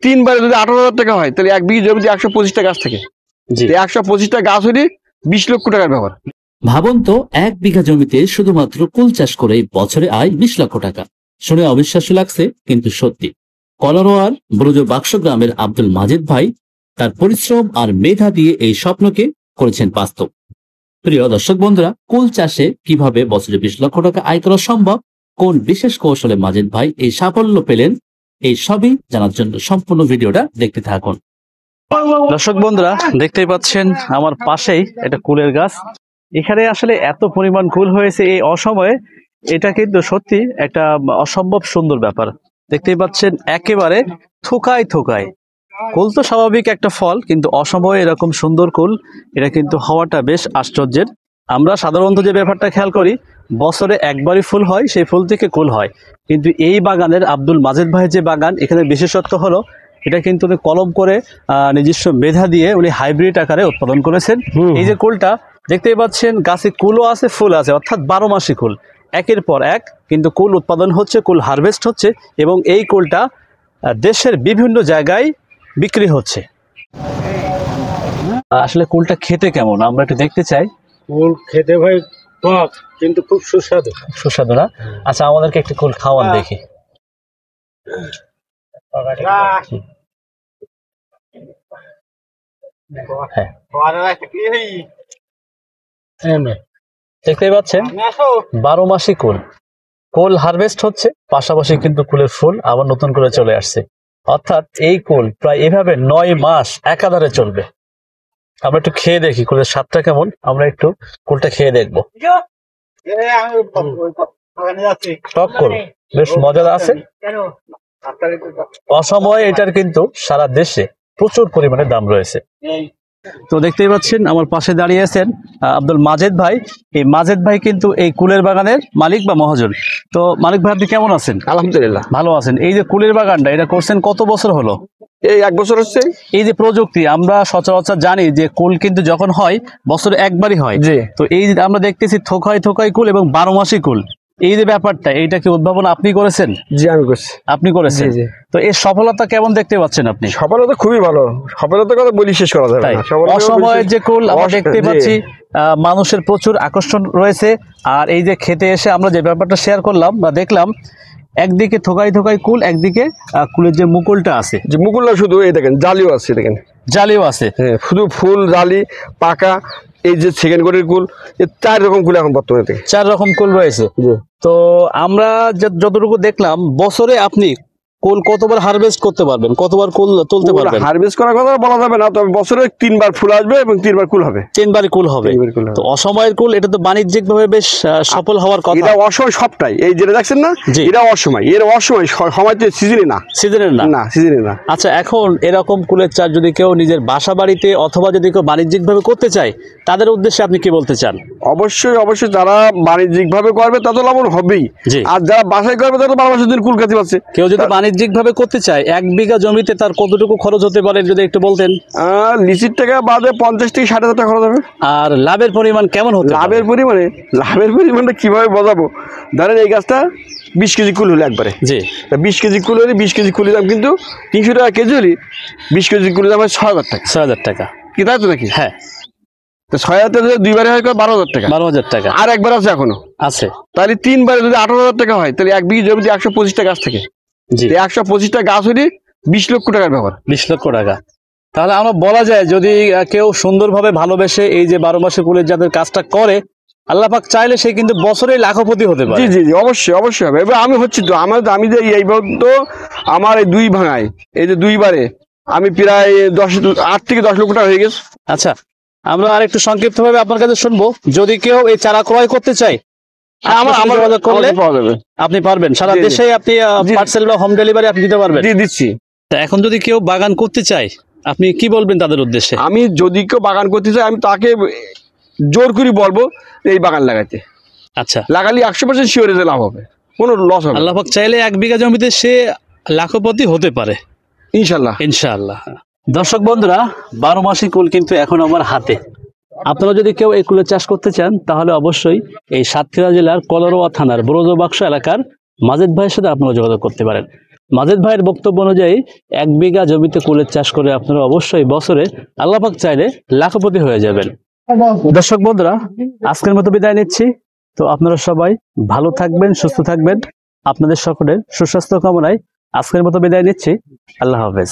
তিনবারে যদি 18,000 টাকা হয় তাহলে 1 বিঘা জমিতে 125টা গাছ থাকে। 125টা গাছ হলে 20 লক্ষ টাকার ব্যাপার। ভাবুন তো, 1 বিঘা জমিতে শুধুমাত্র কুল চাষ করে বছরে আয় 20 লক্ষ টাকা। শুনে অবিশ্বাস্য লাগছে, কিন্তু সত্যি। কলারোয়ার ব্রজ বাক্স গ্রামের আব্দুল মাজেদ ভাই তার পরিশ্রম আর মেধা দিয়ে এই স্বপ্নকে করেছেন বাস্তব। প্রিয় দর্শক বন্ধুরা, কুল চাষে কিভাবে বছরে 20 লক্ষ টাকা আয় করা সম্ভব, কোন বিশেষ কৌশলে মাজেদ ভাই এই সাফল্য পেলেন, এই সবই জানার জন্য সম্পূর্ণ ভিডিওটা দেখতে থাকুন। দর্শক বন্ধুরা, দেখতেই পাচ্ছেন আমার পাশেই এটা কুলের গাছ। এখানে আসলে এত পরিমাণ কুল হয়েছে এই অসময়ে, এটা কিন্তু সত্যি একটা অসম্ভব সুন্দর ব্যাপার। দেখতেই পাচ্ছেন একেবারে থোকায় থোকায় কুল। তো স্বাভাবিক একটা ফল, কিন্তু অসময়ে এরকম সুন্দর কুল, এটা কিন্তু হওয়াটা বেশ আশ্চর্যের। আমরা সাধারণত যে ব্যাপারটা খেয়াল করি, বছরে একবারই ফুল হয়, সেই ফুল থেকে কুল হয়। কিন্তু এই বাগানের আব্দুল মাজেদ ভাইয়ের যে বাগান, এখানে বিশেষত্ব হলো এটা কিন্তু উনি কলম করে নিজস্ব মেধা দিয়ে উনি হাইব্রিড আকারে উৎপাদন করেছেন। এই যে কুলটা দেখতেই পাচ্ছেন, গাছে কুলও আছে, ফুল আছে, অর্থাৎ 12 মাসি কুল, একের পর এক কিন্তু কুল উৎপাদন হচ্ছে, কুল হারভেস্ট হচ্ছে, এবং এই কুলটা দেশের বিভিন্ন জায়গায় বিক্রি হচ্ছে। আসলে কুলটা খেতে কেমন আমরা একটু দেখতে চাই। কুল খেতে ভাই টক, কিন্তু খুব সুস্বাদু। সুস্বাদু না? আচ্ছা, আমাদেরকে একটু কুল খাওয়ান দেখি। দেখতেই পাচ্ছেন 12 মাসি কুল, কুল হারভেস্ট হচ্ছে, পাশাপাশি কিন্তু কুলের ফুল আবার নতুন করে চলে আসছে। অর্থাৎ এই কুল প্রায় এভাবে 9 মাস একাধারে চলবে। আমরা একটু খেয়ে দেখি কুলের স্বাদটা কেমন, আমরা একটু কুলটা খেয়ে দেখবো। টক কুল বেশ মজাদার আছে। অসময়ে এটার কিন্তু সারা দেশে প্রচুর পরিমাণে দাম রয়েছে। তো দেখতেই পাচ্ছেন আমার পাশে দাঁড়িয়ে আছেন আব্দুল মাজেদ ভাই। এই মাজেদ ভাই কিন্তু এই কুলের বাগানের মালিক বা মহাজন। তো মালিক ভাই, আপনি কেমন আছেন? আলহামদুলিল্লাহ ভালো আছেন। এই যে কুলের বাগানটা এটা করছেন কত বছর হলো? এই 1 বছর হচ্ছে। এই যে প্রযুক্তি, আমরা সচরাচর জানি যে কুল কিন্তু যখন হয় বছরে একবারই হয়। তো এই যে আমরা দেখতেছি থোকায় থোকায় কুল এবং 12 মাসি কুল, এই যে ব্যাপারটা, এইটা কি উদ্ভাবন আপনি করেছেন? জি, আমি করছি। আপনি করেছেন? তো এর সফলতা কেমন দেখতে পাচ্ছেন আপনি? সফলতা খুবই ভালো। সফলতার কথা বলি শেষ করা যাবে না। অসময়ের যে কুল আমরা দেখতে পাচ্ছি, মানুষের প্রচুর আকর্ষণ রয়েছে। আর এই যে খেতে এসে আমরা যে ব্যাপারটা শেয়ার করলাম বা দেখলাম, একদিকে থোকাই থোকাই কুল, একদিকে কুলের যে মুকুলটা আছে, যে মুকুলটা শুধু এই দেখেন জালিও আছে, দেখেন জালিও আছে। হ্যাঁ, শুধু ফুল জালি পাকা। এই যে সেকেন্ড কোটের কুল, এই 4 রকম কুল এখন বর্তমানে 4 রকম কুল রয়েছে। তো আমরা যতটুকু দেখলাম, বছরে আপনি কুল কতবার হারভেস্ট করতে পারবেন, কতবার কুল তুলতে পারবেন? হারভেস্ট করার কথা বলা যাবে না, তবে বছরে 3 বার ফুল আসবে এবং 3 বার কুল হবে। 3 বারই কুল হবে। তো অসময়ের কুল, এটা তো বাণিজ্যিক ভাবে বেশ সফল হওয়ার কথা। এটা অসময় সবটাই, এই যেটা দেখছেন না, এটা অসময়। এর অসময়, সময় তো সিজনে না, সিজনের না, সিজনে না। আচ্ছা, এখন এরকম কুলের চাষ যদি কেউ নিজের বাসা বাড়িতে অথবা যদি কেউ বাণিজ্যিক ভাবে করতে চায়, তাদের উদ্দেশ্যে আপনি কি বলতে চান? অবশ্যই যারা বাণিজ্যিক ভাবে করবে তাদের লাভ হবেই, আর যারা বাসায় করবে তারা 12 মাসের দিন কুল খেতে পাচ্ছে। কেউ যদি বাণিজ্যিক ভাবে করতে চায়, 1 বিঘা জমিতে তার কতটুকু খরচ হতে পারে যদি একটু বলতেন? লিচির টাকা বাদে 50 থেকে 60 হাজার টাকা খরচ হবে। আর লাভের পরিমাণ কেমন হতে? লাভের পরিমাণটা কিভাবে বোঝাবো? ধরেন এই গাছটা 20 কেজি কুল হলে একবারে, 20 কেজি কুল হলে 20 কেজি কুলের দাম কিন্তু 300 টাকা কেজি হলে 20 কেজি কুলের দাম হয় 6,000 টাকা। 6,000 টাকা কি তাই তো নাকি? হ্যাঁ। তো 6,000 টাকা যদি 2 বারে হয় 12,000 টাকা। 12,000 টাকা। আর একবার আছে এখনো আছে, তাহলে 3 বারে যদি 18,000 টাকা হয়, তাহলে 1 বিঘা জমিতে 125টা গাছ থাকে। 125টা গাছ হলে 20 লক্ষ টাকার ব্যাপার। 20 লক্ষ টাকা। তাহলে আমরা বলা যায়, যদি কেউ সুন্দরভাবে ভালোবেসে এই যে 12 মাসে কুলের যাদের কাজটা করে, আল্লাহ পাক চাইলে সে কিন্তু বছরে লাখপতি হতে পারে। জি, অবশ্যই হবে। এবার আমি হচ্ছি তো, আমি যে এই পর্যন্ত আমার এই 2 ভাঙায়, এই যে 2 বারে আমি প্রায় 8 থেকে 10 লক্ষ টাকা হয়ে গেছে। আচ্ছা, আমরা আর একটু সংক্ষিপ্ত ভাবে আপনার কাছে শুনবো। যদি কেউ এই চারা ক্রয় করতে চায়, আমার করলে আপনি পারবেন? সারা দেশে আপনি পার্সেল বা হোম ডেলিভারি আপনি দিতে পারবেন? দিচ্ছি। এখন যদি কেউ বাগান করতে চায়, আপনি কি বলবেন তাদের উদ্দেশ্যে? আমি যদি কেউ বাগান করতে চাই, আমি তাকে জোর করে বলবো এই বাগান লাগাইতে। আচ্ছা, লাগালে 100% শিওর লাভ হবে, কোনো লস হবে না। আল্লাহ পাক চাইলে 1 বিঘা জমিতে সে লাখপতি হতে পারে, ইনশাআল্লাহ। দর্শক বন্ধুরা, 12 মাসি কুল কিন্তু এখন আমার হাতে। আপনারা যদি কেউ এই কুলের চাষ করতে চান, তাহলে অবশ্যই এই সাতক্ষীরা জেলার কলারোয়া থানার ব্রজ বাক্স এলাকার মাজেদ ভাইয়ের সাথে আপনারা যোগাযোগ করতে পারেন। মাজেদ ভাইয়ের বক্তব্য অনুযায়ী 1 বিঘা জমিতে কুলের চাষ করে আপনারা অবশ্যই বছরে আল্লাহ পাক চাইলে লাখপতি হয়ে যাবেন। দর্শক বন্ধুরা, আজকের মতো বিদায় নিচ্ছি। তো আপনারা সবাই ভালো থাকবেন, সুস্থ থাকবেন। আপনাদের সকলের সুস্বাস্থ্য কামনায় আজকের মতো বিদায় নিচ্ছি। আল্লাহ হাফেজ।